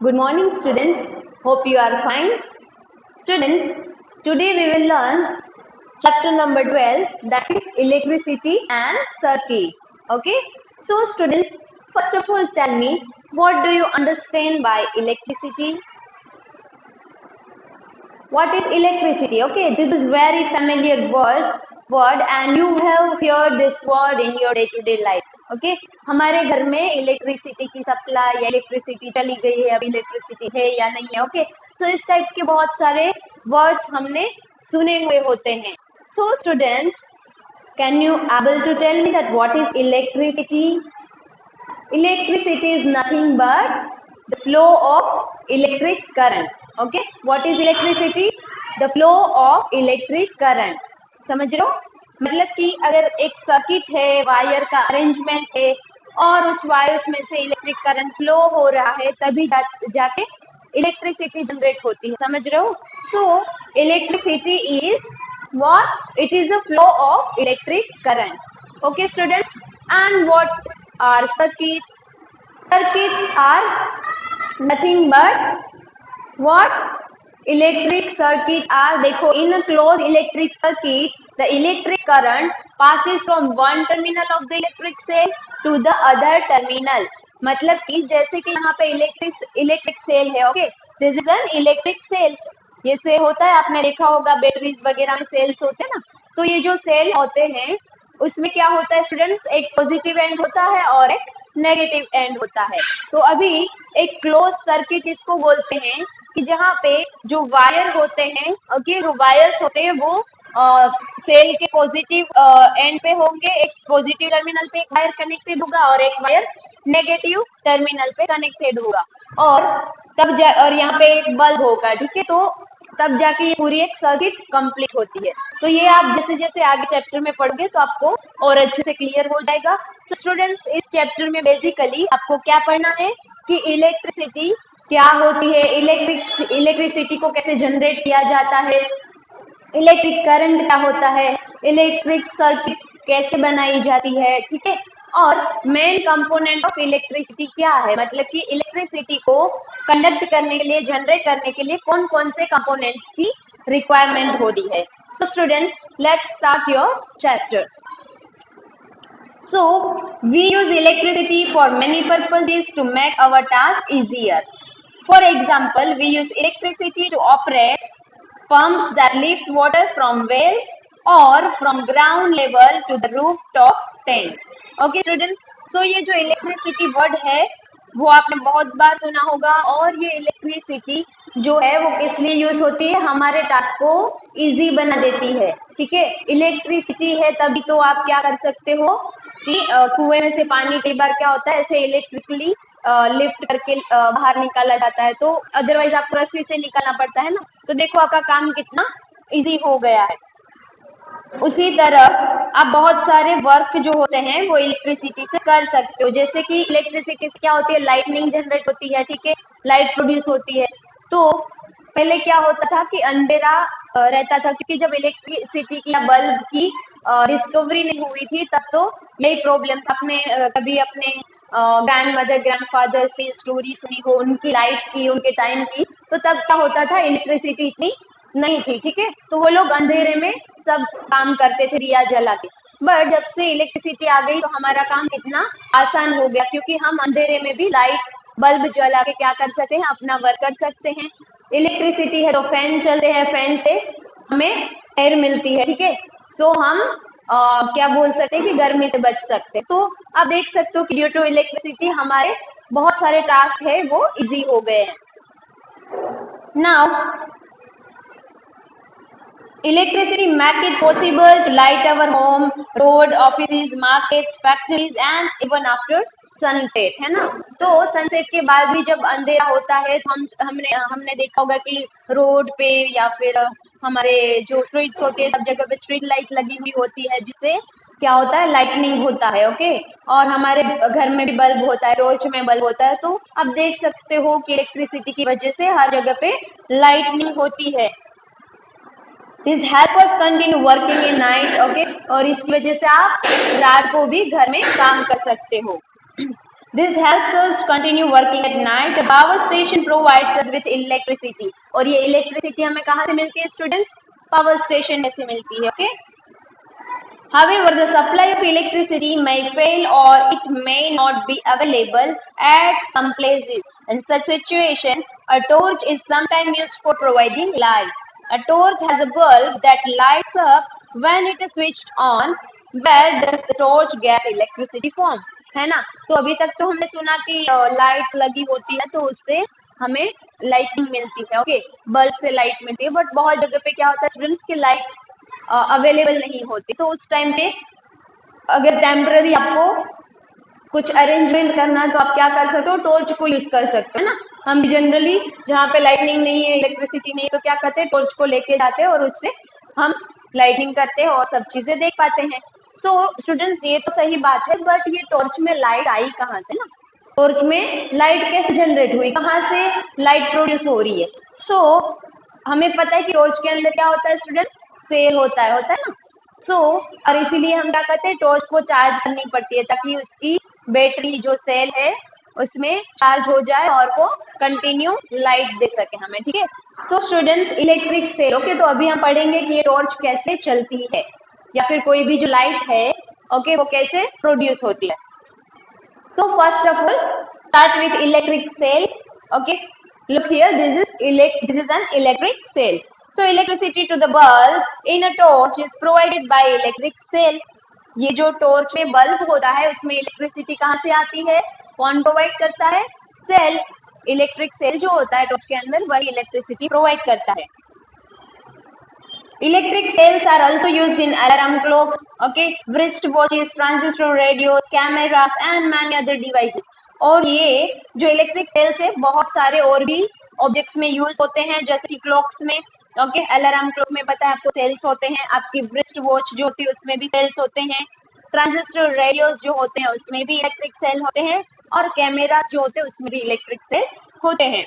Good morning, students. Hope you are fine. Students, today we will learn chapter number 12, that is electricity and circuits. Okay. So, students, first of all, tell me, what do you understand by electricity? What is electricity? Okay, this is very familiar word and you have heard this word in your day-to-day life. Okay, हमारे घर में electricity की supply या electricity चली गई है, अब electricity है या नहीं है. ओके, तो इस टाइप के बहुत सारे वर्ड्स हमने सुने हुए होते हैं. So students, can you able to tell me that what is electricity? Electricity is nothing but the flow of electric current. Okay, what is electricity? The flow of electric current. समझ रहे हो? मतलब कि अगर एक सर्किट है, wire का arrangement है और उस वायर्स में से इलेक्ट्रिक करंट फ्लो हो रहा है, तभी जाके इलेक्ट्रिसिटी जनरेट होती है. समझ रहे हो? So electricity is what? It is the flow of electric current. Okay, students. And what are circuits? Circuits are nothing but what? Electric circuit are, देखो, in a closed electric circuit, the electric current passes from one terminal of the electric cell to the other terminal. मतलब कि जैसे कि यहाँ पे electric cell है. Okay, this is an electric cell. ये cell होता है, आपने देखा होगा बैटरीज वगैरह में सेल्स होते हैं ना. तो ये जो सेल होते हैं उसमें क्या होता है स्टूडेंट्स, एक पॉजिटिव एंड होता है और एक नेगेटिव एंड होता है. तो अभी एक क्लोज सर्किट इसको बोलते हैं कि जहाँ पे जो वायर होते हैं, ओके, जो वायर्स होते हैं वो सेल के पॉजिटिव एंड पे होंगे. एक पॉजिटिव टर्मिनल पे एक वायर कनेक्टेड होगा और एक वायर नेगेटिव टर्मिनल पे कनेक्टेड होगा. और और यहाँ पे एक बल्ब होगा. ठीक है, तो तब जाके ये पूरी एक सर्किट कंप्लीट होती है. तो ये आप जैसे जैसे आगे चैप्टर में पढ़ोगे तो आपको और अच्छे से क्लियर हो जाएगा. सो स्टूडेंट्स, इस चैप्टर में बेसिकली आपको क्या पढ़ना है कि इलेक्ट्रिसिटी क्या होती है, इलेक्ट्रिसिटी को कैसे जनरेट किया जाता है, इलेक्ट्रिक करंट क्या होता है, इलेक्ट्रिक सर्किट कैसे बनाई जाती है. ठीक है, और मेन कंपोनेंट ऑफ इलेक्ट्रिसिटी क्या है, मतलब कि इलेक्ट्रिसिटी को कंडक्ट करने के लिए, जनरेट करने के लिए कौन कौन से कंपोनेंट्स की रिक्वायरमेंट होती है. So students, let's start your chapter. So we use electricity for many purposes to make our task easier. For example, we use electricity to operate pumps that lift water from wells or from ground level to the rooftop tank. Okay students, so ये जो electricity word है वो आपने बहुत बार सुना होगा. और ये इलेक्ट्रिसिटी जो है वो किस लिए यूज होती है, हमारे टास्क को इजी बना देती है. ठीक है, इलेक्ट्रिसिटी है तभी तो आप क्या कर सकते हो कि कुएं में से पानी कई बार क्या होता है ऐसे इलेक्ट्रिकली लिफ्ट करके बाहर निकाला जाता है. तो अदरवाइज आपको रस्सी से निकालना पड़ता है ना. तो देखो आपका काम कितना इजी हो गया है. उसी तरह आप बहुत सारे वर्क जो होते हैं वो इलेक्ट्रिसिटी से कर सकते हो. जैसे कि इलेक्ट्रिसिटी से क्या होती है, लाइटनिंग जनरेट होती है. ठीक है, लाइट प्रोड्यूस होती है. तो पहले क्या होता था कि अंधेरा रहता था, क्योंकि जब इलेक्ट्रिसिटी की या बल्ब की डिस्कवरी नहीं हुई थी तब तो यही प्रॉब्लम था. अपने कभी अपने ग्रैंड मदर ग्रैंडफादर से स्टोरी सुनी हो उनकी लाइफ की, उनके टाइम की, तो तब क्या होता था, इलेक्ट्रिसिटी इतनी नहीं थी. ठीक है, तो वो लोग अंधेरे में सब काम करते थे दिया जला के. बट जब से इलेक्ट्रिसिटी आ गई तो हमारा काम कितना आसान हो गया, क्योंकि हम अंधेरे में भी लाइट बल्ब जला के क्या कर सकते हैं, अपना वर्क कर सकते हैं. इलेक्ट्रिसिटी है तो फैन चलते हैं, फैन से हमें एयर मिलती है. ठीक है, सो हम क्या बोल सकते हैं कि गर्मी से बच सकते हैं. तो आप देख सकते हो कि ड्यू टू इलेक्ट्रिसिटी हमारे बहुत सारे टास्क है वो इजी हो गए हैं. Now electricity make it possible to light our home, road, offices, markets, factories and even after sunset. है ना. तो सनसेट के बाद भी जब अंधेरा होता है तो हमने देखा होगा कि रोड पे या फिर हमारे जो स्ट्रीट्स होती है सब जगह पे स्ट्रीट लाइट लगी हुई होती है, जिससे क्या होता है, लाइटनिंग होता है. ओके, और हमारे घर में भी बल्ब होता है, टॉर्च में बल्ब होता है. तो आप देख सकते हो कि इलेक्ट्रिसिटी की वजह से हर जगह पे लाइटनिंग होती है. This help us continue working in night. Okay, और इसकी वजह से आप रात को भी घर में काम कर सकते हो. This helps us continue working at night. The power station provides us with electricity. और ये इलेक्ट्रिसिटी हमें कहाँ से मिलती है स्टूडेंट्स? पावर स्टेशन में से मिलती है. Okay. However, the supply of electricity may fail or it may not be available at some places. In such situation, a torch is sometimes used for providing light. A torch has a bulb that lights up when it is switched on. Where does the torch get electricity from? है ना. तो अभी तक तो हमने सुना कि lights लगी होती है तो उससे हमें लाइटिंग मिलती है. ओके. बल्ब से लाइट मिलती है. बट बहुत जगह पे क्या होता है स्टूडेंट्स की लाइट अवेलेबल नहीं होती. तो उस टाइम पे अगर टेम्पररी आपको कुछ अरेंजमेंट करना है तो आप क्या कर सकते हो? टॉर्च को यूज कर सकते हो ना. हम जनरली जहाँ पे लाइटनिंग नहीं है, इलेक्ट्रिसिटी नहीं है, तो क्या करते हैं? टॉर्च को लेके जाते हैं और उससे हम लाइटिंग करते हैं और सब चीजें देख पाते हैं. सो स्टूडेंट्स ये तो सही बात है, बट ये टॉर्च में लाइट आई कहाँ से ना? टॉर्च में लाइट कैसे जनरेट हुई? कहाँ से लाइट प्रोड्यूस हो रही है? सो हमें पता है कि टॉर्च के अंदर क्या होता है स्टूडेंट्स? सेल होता है ना. सो और इसीलिए हम क्या करते हैं? टॉर्च को चार्ज करनी पड़ती है ताकि उसकी बैटरी जो सेल है उसमें चार्ज हो जाए और वो कंटिन्यू लाइट दे सके हमें. ठीक है. So students electric cell. Okay. तो अभी हम पढ़ेंगे कि ये टॉर्च कैसे चलती है या फिर कोई भी जो लाइट है ओके वो कैसे प्रोड्यूस होती है. So first of all start with electric cell. Okay. Look here, this is an electric cell. So electricity to the bulb in a torch is provided by electric cell. ये जो torch में bulb होता है उसमें electricity कहाँ से आती है? कौन प्रोवाइड करता है? सेल. इलेक्ट्रिक सेल जो होता है टॉर्च के अंदर वही इलेक्ट्रिसिटी प्रोवाइड करता है. Electric cells are also used in alarm clocks, okay, wrist watches, transistor radios, cameras and many other devices. और ये जो इलेक्ट्रिक सेल्स है बहुत सारे और भी ऑब्जेक्ट्स में यूज होते हैं जैसे कि क्लॉक्स में. ओके. अलार्म क्लॉक में पता है आपको सेल्स होते हैं. आपकी wrist वॉच जो होती है उसमें भी सेल्स होते हैं. ट्रांजिस्टर रेडियोस जो होते हैं उसमें भी इलेक्ट्रिक सेल होते हैं और कैमरास जो होते हैं उसमें भी इलेक्ट्रिक सेल होते हैं.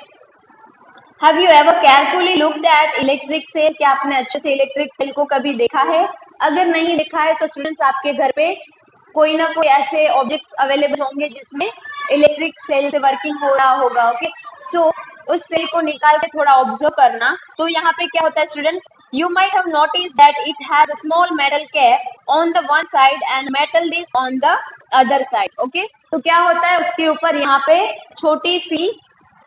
Have you ever carefully looked at electric cell? क्या आपने अच्छे से इलेक्ट्रिक सेल को कभी देखा है? अगर नहीं देखा है तो स्टूडेंट्स आपके घर पे कोई ना कोई ऐसे ऑब्जेक्ट्स अवेलेबल होंगे जिसमें इलेक्ट्रिक सेल से वर्किंग हो रहा होगा. ओके. सो उस सेल को निकाल के थोड़ा ऑब्जर्व करना. तो यहाँ पे क्या होता है students? You might have noticed that it has a small metal cap on the one side and metal disc on the other side. Okay. तो क्या होता है उसके ऊपर यहाँ पे छोटी सी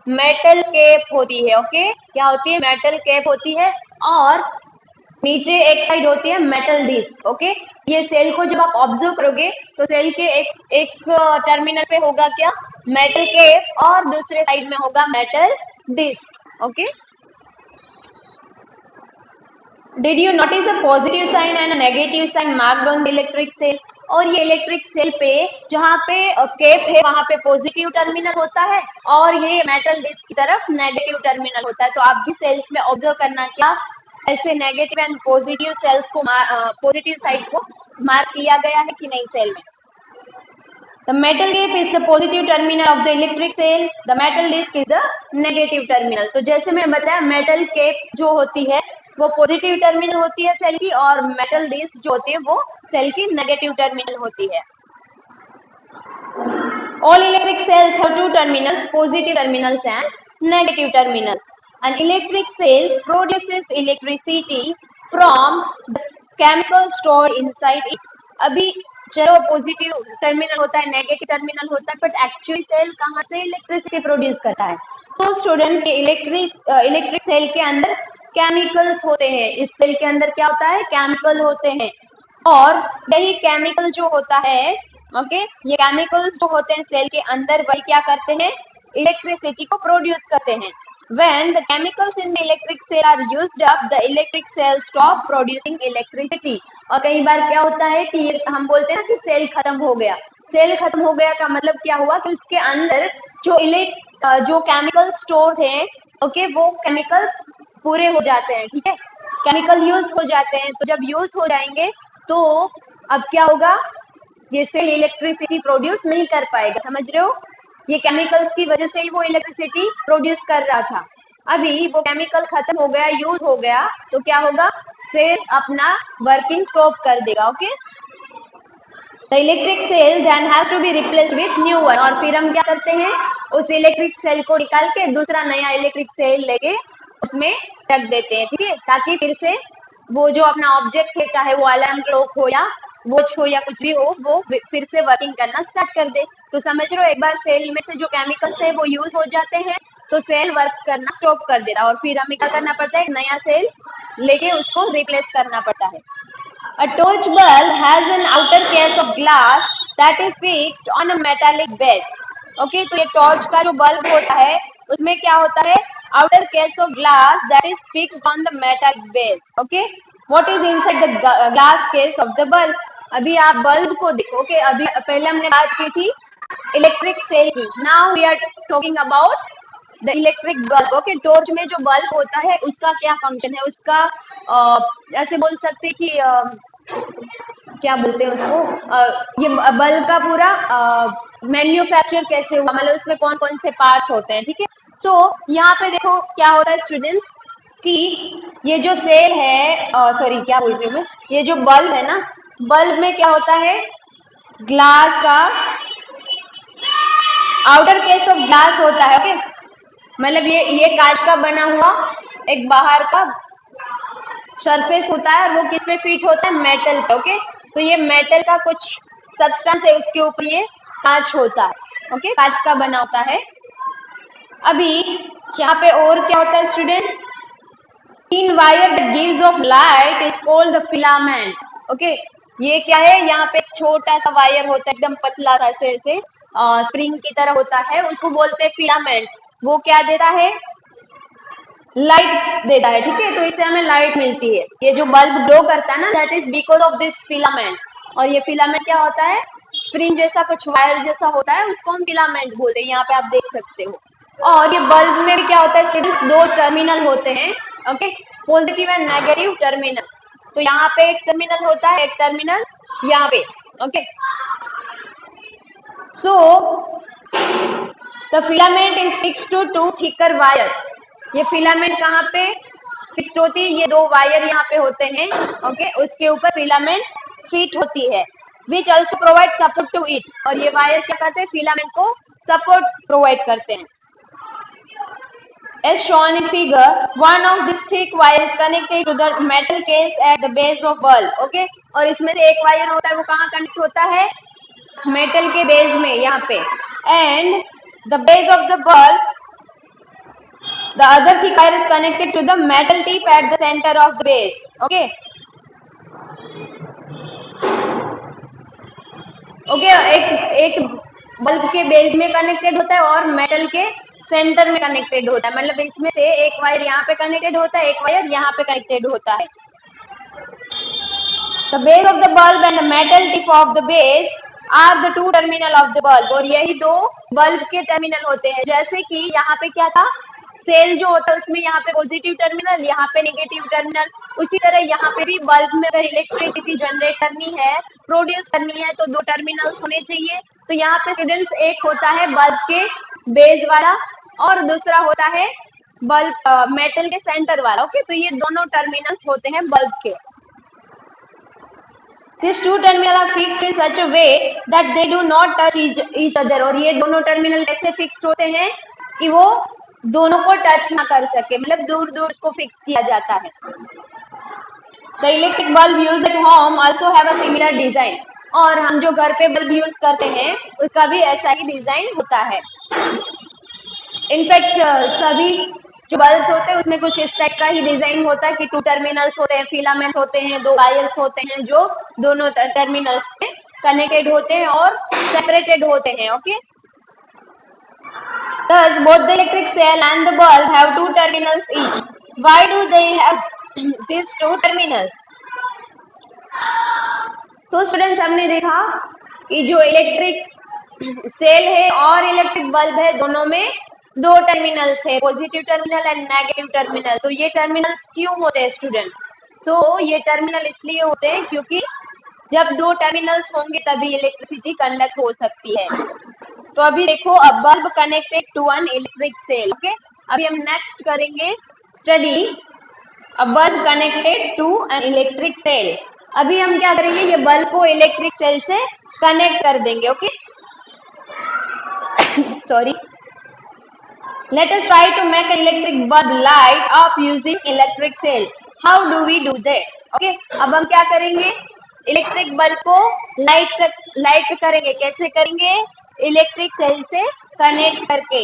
मेटल कैप होती है. ओके. क्या होती है? मेटल कैप होती है और नीचे एक साइड होती है मेटल डिस्क. ओके. ये सेल को जब आप ऑब्जर्व करोगे तो सेल के एक टर्मिनल पे होगा क्या? मेटल कैप और दूसरे साइड में होगा metal disc. Okay. Did you notice a positive sign and a negative sign marked on the electric cell? और ये इलेक्ट्रिक सेल पे जहाँ पे कैप है वहाँ पे पॉजिटिव टर्मिनल होता है और ये मेटल डिस्क की तरफ नेगेटिव टर्मिनल होता है. तो आप भी सेल्स में ऑब्जर्व करना क्या ऐसे नेगेटिव एंड पॉजिटिव सेल्स को पॉजिटिव साइड को मार्क किया गया है कि नहीं सेल में. The metal cap is the positive terminal of the electric cell. The metal disc is the negative terminal. तो जैसे मैंने बताया मेटल कैप जो होती है वो पॉजिटिव टर्मिनल होती है सेल की और मेटल डिस्क जो होती है वो सेल की नेगेटिव टर्मिनल होती है. All electric cells have two terminals, positive terminals and negative terminals. An electric cell produces electricity from the chemical stored inside it. अभी चलो पॉजिटिव टर्मिनल होता है, नेगेटिव टर्मिनल होता है, बट एक्चुअली सेल कहाँ से इलेक्ट्रिसिटी प्रोड्यूस करता है? तो स्टूडेंट्स इलेक्ट्रिक सेल के अंदर केमिकल्स होते हैं. इस सेल के अंदर क्या होता है? केमिकल होते हैं और यही केमिकल जो होता है ओके ये केमिकल्स जो होते हैं सेल के अंदर वही क्या करते हैं? इलेक्ट्रिसिटी को प्रोड्यूस करते हैं. When the chemicals in the electric cell are used up, the electric cell stop producing electricity. और कई बार क्या होता है कि ये हम बोलते हैं ना कि सेल खत्म हो गया. सेल खत्म हो गया का मतलब क्या हुआ कि उसके अंदर जो केमिकल स्टोर थे ओके वो केमिकल पूरे हो जाते हैं. ठीक है. केमिकल यूज हो जाते हैं. तो जब यूज हो जाएंगे तो अब क्या होगा? ये सेल इलेक्ट्रिसिटी प्रोड्यूस नहीं कर पाएगा. समझ रहे हो? ये केमिकल्स की वजह से ही वो इलेक्ट्रिसिटी प्रोड्यूस कर रहा था. अभी वो केमिकल खत्म हो गया, यूज हो गया, तो क्या होगा? सेल अपना वर्किंग स्टॉप कर देगा. Okay. The electric cell then has to be replaced with new one, और फिर हम क्या करते हैं, उस इलेक्ट्रिक सेल को निकाल के दूसरा नया इलेक्ट्रिक सेल लेके उसमें रख देते हैं, ठीक है, ताकि फिर से वो जो अपना ऑब्जेक्ट है, चाहे वो अलार्म क्लॉक हो या वॉच हो या कुछ भी हो, वो फिर से वर्किंग करना स्टार्ट कर दे। तो समझ रहे हो, एक बार सेल में से जो केमिकल्स है वो यूज हो जाते हैं तो सेल वर्क करना स्टॉप कर देता है, और फिर हमें क्या करना पड़ता है, नया सेल लेके उसको रिप्लेस करना पड़ता है। A torch bulb has an outer case of glass that is fixed on a metallic base. Okay, तो ये टॉर्च का जो बल्ब होता है उसमें क्या होता है, outer case of glass that is fixed on the metal base. Okay, what is inside the glass case of the bulb? अभी आप बल्ब को देखो, okay, अभी पहले हमने बात की थी इलेक्ट्रिक सेल की, now we are talking about the electric bulb. Okay, torch में जो बल्ब होता है उसका क्या फंक्शन है, उसका ऐसे बोल सकते हैं कि क्या बोलते हैं उसको, ये बल्ब का पूरा मैन्युफैक्चर कैसे हुआ, मतलब उसमें कौन कौन से पार्ट्स होते हैं, ठीक है। सो यहाँ पे देखो क्या होता है स्टूडेंट्स, कि ये जो सेल है, सॉरी क्या बोल रही हूँ, ये जो बल्ब है ना, बल्ब में क्या होता है, ग्लास का आउटर केस ऑफ ग्लास होता है। ओके, मतलब ये कांच का बना हुआ एक बाहर का सरफेस होता है, और वो किस पे फिट होता है, मेटल पे। ओके, तो ये मेटल का कुछ सब्सटेंस है, उसके ऊपर ये कांच होता है। ओके, कांच का बना होता है। अभी यहाँ पे और क्या होता है students, in wire that gives off light is called the filament. Okay, ये क्या है, यहाँ पे एक छोटा सा वायर होता है, एकदम पतला सा, ऐसे स्प्रिंग की तरह होता है, उसको बोलते हैं फिलामेंट। वो क्या देता है, लाइट देता है, ठीक है, तो इससे हमें लाइट मिलती है। ये जो बल्ब ग्लो करता है ना, that is because of this filament. और ये फिलामेंट क्या होता है, स्प्रिंग जैसा कुछ वायर जैसा होता है, उसको हम फिलामेंट बोलते हैं, यहाँ पे आप देख सकते हो। और ये बल्ब में भी क्या होता है स्टूडेंट्स, दो टर्मिनल होते हैं। Okay, positive and negative terminal. तो यहाँ पे एक टर्मिनल होता है, एक टर्मिनल यहाँ पे। Okay, so the filament is fixed to two thicker wire. ये फिलामेंट कहाँ पे फिक्स्ड होती है, ये दो वायर यहाँ पे होते हैं। ओके, उसके ऊपर फिलामेंट फिट होती है, which also provide support to it. और ये वायर क्या करते हैं, फिलामेंट को सपोर्ट प्रोवाइड करते हैं। As shown in figure, one of these thick wires connected to the metal case at the base of bulb. Okay, और इसमें से एक वायर होता है, वो कहाँ कनेक्ट होता है, मेटल के बेस में, यहाँ पे। And the base of the bulb, the other thick wire is connected to the metal tip at the center of the base. Okay. Okay, एक बल्ब के बेस में कनेक्टेड होता है और मेटल के सेंटर में कनेक्टेड होता है, मतलब इसमें से एक वायर यहाँ पे कनेक्टेड होता है, एक वायर यहाँ पे कनेक्टेड होता है। The base of the bulb and the metal tip of the base are the two terminal of the bulb। और यही दो बल्ब के टर्मिनल होते हैं। जैसे कि यहाँ पे क्या था, सेल जो होता है उसमें यहाँ पे पॉजिटिव टर्मिनल, यहाँ पे नेगेटिव टर्मिनल, उसी तरह यहाँ पे भी बल्ब में अगर इलेक्ट्रिसिटी जनरेट करनी है, प्रोड्यूस करनी है, तो दो टर्मिनल्स होने चाहिए। तो यहाँ पे स्टूडेंट्स एक होता है बल्ब के बेस वाला और दूसरा होता है बल्ब मेटल के सेंटर वाला। ओके, तो ये दोनों टर्मिनल्स होते हैं बल्ब के। These two terminals are fixed in such a way that they do not touch each other। और ये दोनों टर्मिनल कैसे फिक्स्ड होते हैं कि वो दोनों को टच ना कर सके, मतलब दूर दूर उसको फिक्स किया जाता है। The electric bulb used at home also have a similar design। और हम जो घर पे बल्ब यूज करते हैं उसका भी ऐसा ही डिजाइन होता है। इनफैक्ट सभी जो बल्ब होते हैं उसमें कुछ इस टाइप का ही डिजाइन होता है कि टू टर्मिनल्स होते हैं, फिलामेंट्स होते हैं, दो वायर्स होते हैं जो दोनों टर्मिनल्स में कनेक्टेड होते हैं और सेपरेटेड होते हैं। Okay, thus both the electric cell and the bulb have two terminals each। Why do they have these two terminals? तो स्टूडेंट्स हमने देखा कि जो इलेक्ट्रिक सेल है और इलेक्ट्रिक बल्ब है, दोनों में दो टर्मिनल्स है, positive terminal and negative terminal. तो ये टर्मिनल्स क्यों होते हैं स्टूडेंट? तो ये टर्मिनल इसलिए होते हैं क्योंकि जब दो टर्मिनल्स होंगे तभी इलेक्ट्रिसिटी कंडक्ट हो सकती है। तो अभी देखो, a bulb connected to an electric cell. Okay, अभी हम नेक्स्ट करेंगे study a bulb connected to an electric cell. अभी हम क्या करेंगे, ये बल्ब को इलेक्ट्रिक सेल से कनेक्ट कर देंगे। Okay sorry, let us try to make an electric bulb light up using electric cell. How do we do that? Okay, अब हम क्या करेंगे, इलेक्ट्रिक बल्ब को लाइट करेंगे। कैसे करेंगे, इलेक्ट्रिक सेल से कनेक्ट करके।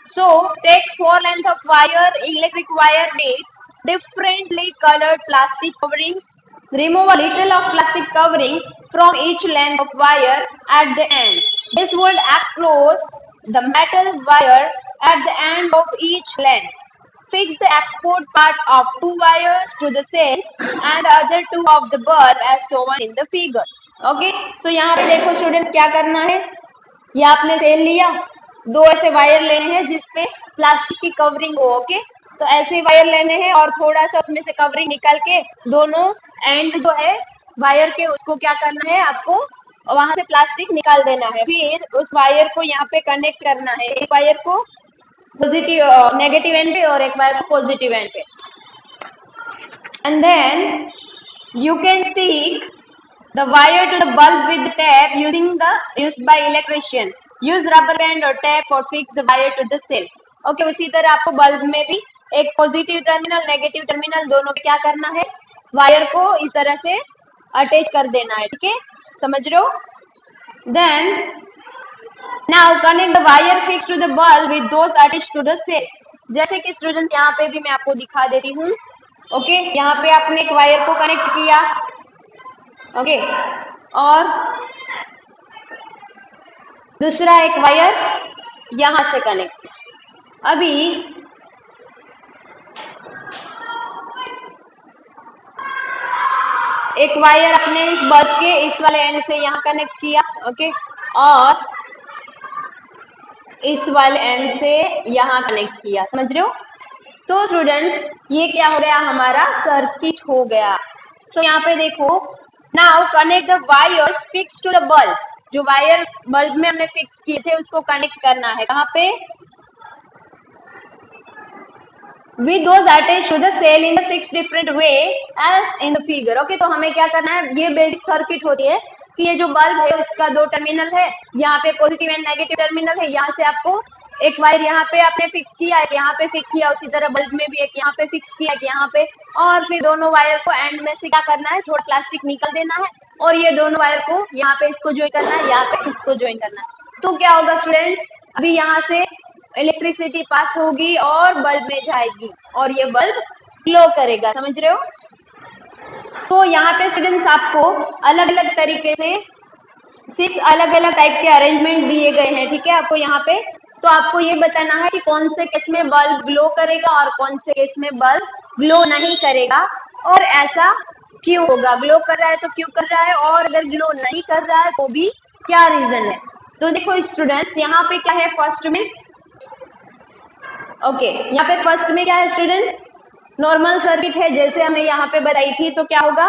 So take 4 length of wire, electric wire with differently colored plastic coverings. Remove a little of plastic covering from each length of wire at the end. This would close the metal wire at the end of each length. Fix the export part of 2 wires to the cell and the other 2 of the bulb as shown in the figure. Okay, so यहाँ पे देखो students क्या करना है, ये आपने cell लिया, 2 ऐसे वायर लेने हैं जिसपे प्लास्टिक की कवरिंग हो। ओके, तो ऐसे वायर लेने हैं और थोड़ा सा उसमें से कवरिंग निकाल के दोनों एंड जो है वायर के उसको क्या करना है, आपको वहां से प्लास्टिक निकाल देना है। फिर उस वायर को यहाँ पे कनेक्ट करना है, एक वायर को पॉजिटिव नेगेटिव एंड पे और एक वायर को पॉजिटिव एंड पे। And then you can stick the wire to the bulb with tape used by electrician. Use rubber band or tape or fix the wire to the cell. Okay, उसी तरह आपको bulb में भी एक positive terminal negative terminal दोनों पे क्या करना है, वायर को इस तरह से अटैच कर देना है। ठीक है, समझ रहे हो। Then now connect the wire fixed to the bulb with those attached to the cell. जैसे कि स्टूडेंट यहाँ पे भी मैं आपको दिखा देती हूँ। ओके, यहाँ पे आपने एक वायर को कनेक्ट किया। ओके, और दूसरा एक वायर यहां से कनेक्ट। अभी एक वायर अपने इस बल्ब के इस वाले एंड से यहां कनेक्ट किया। ओके, और इस वाले एंड से यहां कनेक्ट किया, समझ रहे हो। तो स्टूडेंट्स ये क्या हो गया, हमारा सर्किट हो गया। सो यहाँ पे देखो, now connect the wires fix to the bulb. जो वायर बल्ब में हमने फिक्स किए थे उसको कनेक्ट करना है, कहाँ पे, with those attached to the cell in the 6 different way as in the figure. Okay, तो हमें क्या करना है, ये बेसिक सर्किट होती है कि ये जो बल्ब है उसका 2 टर्मिनल है, यहाँ पे पॉजिटिव एंड नेगेटिव टर्मिनल है। यहाँ से आपको एक वायर यहाँ पे आपने फिक्स किया, एक यहाँ पे फिक्स किया, उसी तरह बल्ब में भी एक यहाँ पे फिक्स किया, एक यहाँ पे, और फिर दोनों वायर को एंड में से क्या करना है, थोड़ा प्लास्टिक निकल देना है और ये दोनों वायर को यहाँ पे इसको ज्वाइन करना है, यहाँ पे इसको ज्वाइन करना है। तो क्या होगा स्टूडेंट्स, अभी यहाँ से इलेक्ट्रिसिटी पास होगी और बल्ब में जाएगी और ये बल्ब ग्लो करेगा, समझ रहे हो। तो यहाँ पे स्टूडेंट्स आपको अलग अलग तरीके से 6 अलग अलग टाइप के अरेंजमेंट दिए गए हैं। ठीक है, आपको यहाँ पे, तो आपको ये बताना है कि कौन से केस में बल्ब ग्लो करेगा और कौन से केस में बल्ब ग्लो नहीं करेगा, और ऐसा क्यों होगा, ग्लो कर रहा है तो क्यों कर रहा है, और अगर ग्लो नहीं कर रहा है तो भी क्या रीजन है। तो देखो स्टूडेंट्स, यहाँ पे क्या है फर्स्ट में, ओके, यहाँ पे फर्स्ट में क्या है स्टूडेंट्स, नॉर्मल सर्किट है जैसे हमें यहाँ पे बताई थी। तो क्या होगा,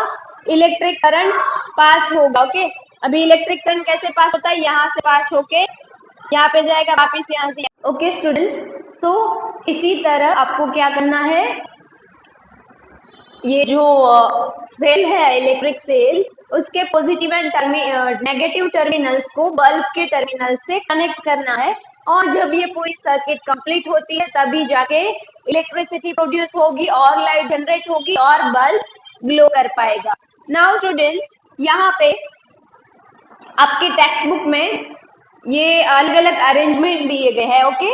इलेक्ट्रिक करंट पास होगा। ओके, अभी इलेक्ट्रिक करंट कैसे पास होता है, यहाँ से पास होके यहाँ पे जाएगा, वापिस यहाँ से। ओके स्टूडेंट्स, तो इसी तरह आपको क्या करना है, ये जो सेल है इलेक्ट्रिक सेल, उसके पॉजिटिव एंड नेगेटिव टर्मिनल्स को बल्ब के टर्मिनल से कनेक्ट करना है, और जब ये पूरी सर्किट कंप्लीट होती है तभी जाके इलेक्ट्रिसिटी प्रोड्यूस होगी और लाइट जनरेट होगी और बल्ब ग्लो कर पाएगा। नाउ स्टूडेंट्स, यहाँ पे आपके टेक्स्ट बुक में ये अलग अलग अरेंजमेंट दिए गए हैं। Okay,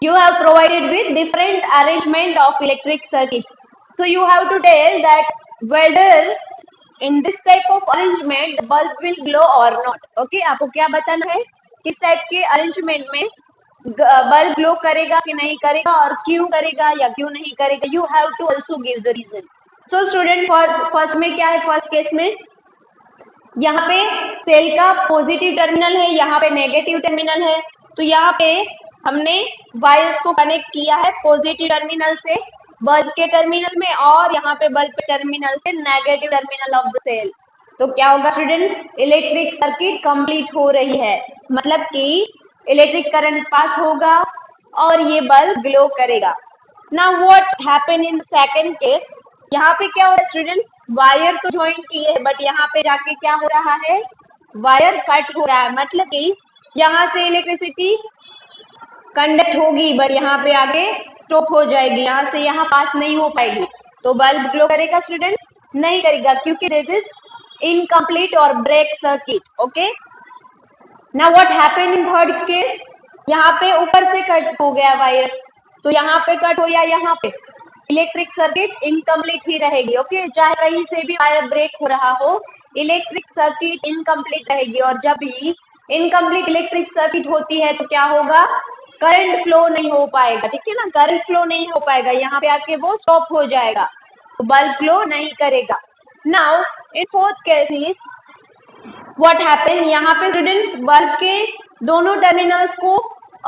you have provided with different arrangement of electric circuit, so you have to tell that whether in this type of arrangement the bulb will glow और नॉट। ओके, आपको क्या बताना है, किस टाइप के अरेंजमेंट में बल्ब ग्लो करेगा कि नहीं करेगा, और क्यों करेगा या क्यों नहीं करेगा। You have to also give the reason. So student, first में क्या है, फर्स्ट केस में यहाँ पे सेल का पॉजिटिव टर्मिनल है, यहाँ पे नेगेटिव टर्मिनल है। तो यहाँ पे हमने वायर्स को कनेक्ट किया है पॉजिटिव टर्मिनल से बल्ब के टर्मिनल में, और यहाँ पे बल्ब के टर्मिनल से negative terminal of the cell. तो क्या होगा स्टूडेंट्स, इलेक्ट्रिक सर्किट कंप्लीट हो रही है, मतलब कि इलेक्ट्रिक करंट पास होगा और ये बल्ब ग्लो करेगा। Now what happen in second case, यहाँ पे क्या हो रहा है स्टूडेंट्स, वायर तो ज्वाइन किए हैं बट यहाँ पे जाके क्या हो रहा है, वायर कट हो रहा है, मतलब कि यहाँ से इलेक्ट्रिसिटी कंडक्ट होगी बट यहाँ पे आगे स्टॉप हो जाएगी, यहाँ से यहाँ पास नहीं हो पाएगी, तो बल्ब ग्लो करेगा स्टूडेंट? नहीं करेगा, क्योंकि दिस इज इनकम्प्लीट और break circuit. Okay, now what happened in third case? यहाँ पे ऊपर से कट हो गया वायर, तो यहाँ पे कट हो या यहाँ पे, इलेक्ट्रिक सर्किट इनकम्प्लीट ही रहेगी। ओके, चाहे कहीं से भी वायर ब्रेक हो रहा हो, इलेक्ट्रिक सर्किट इनकम्प्लीट रहेगी। और जब भी इनकम्प्लीट इलेक्ट्रिक सर्किट होती है तो क्या होगा? करंट फ्लो नहीं हो पाएगा, ठीक है ना, करंट फ्लो नहीं हो पाएगा, यहाँ पे आके वो स्टॉप हो जाएगा, तो बल्ब ग्लो नहीं करेगा। Now in fourth case what happen, यहाँ पे स्टूडेंट्स बल्ब के दोनों टर्मिनल्स को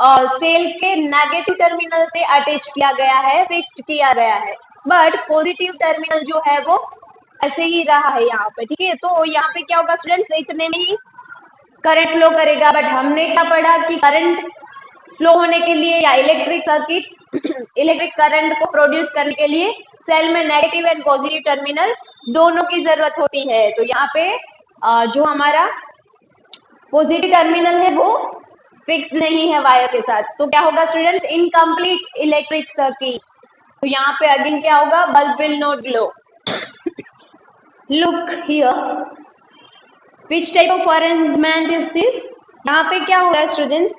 सेल के नेगेटिव टर्मिनल से अटैच किया गया है, फिक्स्ड किया गया है, बट पॉजिटिव टर्मिनल जो है वो ऐसे ही रहा है यहाँ पे, ठीक है। तो यहाँ पे क्या होगा स्टूडेंट्स? इतने में ही करंट फ्लो करेगा, बट हमने क्या पढ़ा कि करंट फ्लो होने के लिए या इलेक्ट्रिक सर्किट इलेक्ट्रिक करंट को प्रोड्यूस करने के लिए सेल में नेगेटिव एंड पॉजिटिव टर्मिनल दोनों की जरूरत होती है। तो यहाँ पे जो हमारा पॉजिटिव टर्मिनल है वो फिक्स नहीं है वायर के साथ, तो क्या होगा स्टूडेंट्स? Incomplete electric circuit. तो यहाँ पे अगेन क्या होगा? Bulb will not glow. Look here, which type of arrangement is this? यहाँ पे क्या हो रहा है स्टूडेंट्स?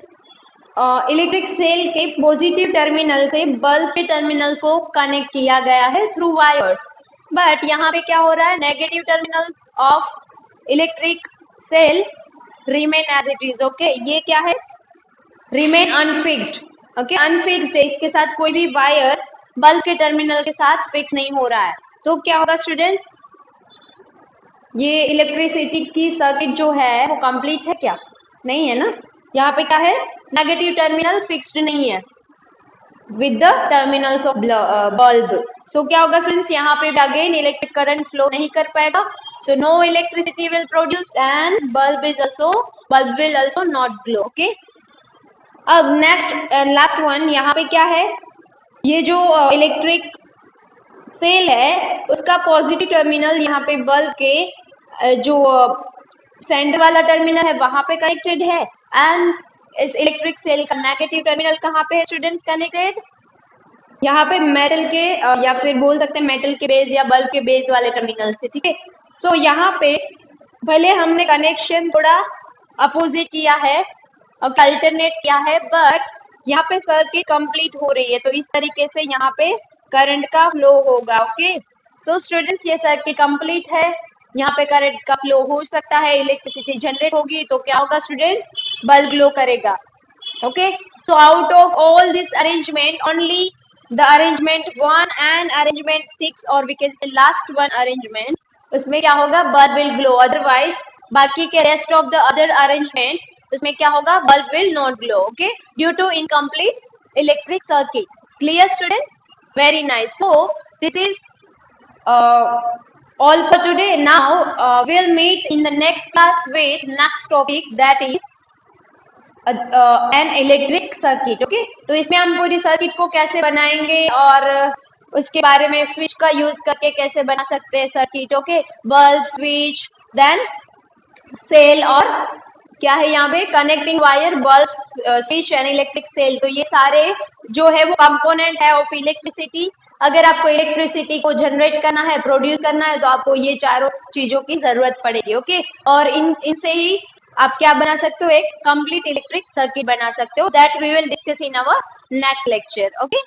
इलेक्ट्रिक सेल के पॉजिटिव टर्मिनल से बल्ब के टर्मिनल को कनेक्ट किया गया है थ्रू वायर्स, बट यहाँ पे क्या हो रहा है? Negative terminals of electric cell remain as it is. Okay, ये क्या है? Remain unfixed. ओके, अनफिक्स्ड है, इसके साथ कोई भी वायर बल्ब के टर्मिनल के साथ फिक्स नहीं हो रहा है, तो क्या होगा स्टूडेंट? ये इलेक्ट्रिसिटी की सर्किट जो है वो कंप्लीट है क्या? नहीं है ना, यहाँ पे क्या है? नेगेटिव टर्मिनल फिक्स्ड नहीं है with the terminals of bulb, so क्या होगा स्टूडेंट्स? यहाँ पे अगेन इलेक्ट्रिक करंट फ्लो नहीं कर पाएगा, so no electricity will produce and bulb will also not glow। okay, अब नेक्स्ट एंड लास्ट वन, यहाँ पे क्या है? ये जो इलेक्ट्रिक सेल है उसका पॉजिटिव टर्मिनल यहाँ पे बल्ब के जो सेंटर वाला टर्मिनल है वहां पे कनेक्टेड है, एंड इस इलेक्ट्रिक सेल का नेगेटिव टर्मिनल कहाँ पे है स्टूडेंट्स कनेक्टेड? यहाँ पे मेटल के या फिर बोल सकते हैं मेटल के बेस या बल्ब के बेस वाले टर्मिनल से, ठीक है। सो यहाँ पे भले हमने कनेक्शन थोड़ा अपोजिट किया है और अल्टरनेट किया है, बट यहाँ पे सर्किट कंप्लीट हो रही है, तो इस तरीके से यहाँ पे करंट का फ्लो होगा। ओके, सो स्टूडेंट्स ये सर्किट कंप्लीट है, यहाँ पे करंट का फ्लो हो सकता है, इलेक्ट्रिसिटी जनरेट होगी, तो क्या होगा स्टूडेंट्स? बल्ब ग्लो करेगा। Okay, so out of all this arrangement only the arrangement 1 and arrangement 6 or we can say last one arrangement, उसमें क्या होगा? bulb will glow, otherwise बाकी के rest of the other arrangement उसमें क्या होगा? bulb will not glow। okay, due to incomplete electric circuit। clear students? very nice। so this is all for today। now we'll meet in the next class with next topic, that is an electric circuit. Okay, तो इसमें हम पूरी circuit को कैसे बनाएंगे और उसके बारे में स्विच का यूज करके कैसे बना सकते हैं circuit. Okay, bulb, switch, then cell और क्या है यहाँ पे? Connecting wire, bulb, switch and electric cell. तो ये सारे जो है वो कंपोनेंट है ऑफ इलेक्ट्रिसिटी। अगर आपको इलेक्ट्रिसिटी को जनरेट करना है, प्रोड्यूस करना है, तो आपको ये चारों चीजों की जरूरत पड़ेगी। ओके, और इनसे ही आप क्या बना सकते हो? एक कंप्लीट इलेक्ट्रिक सर्किट बना सकते हो। That we will discuss in our next lecture. Okay.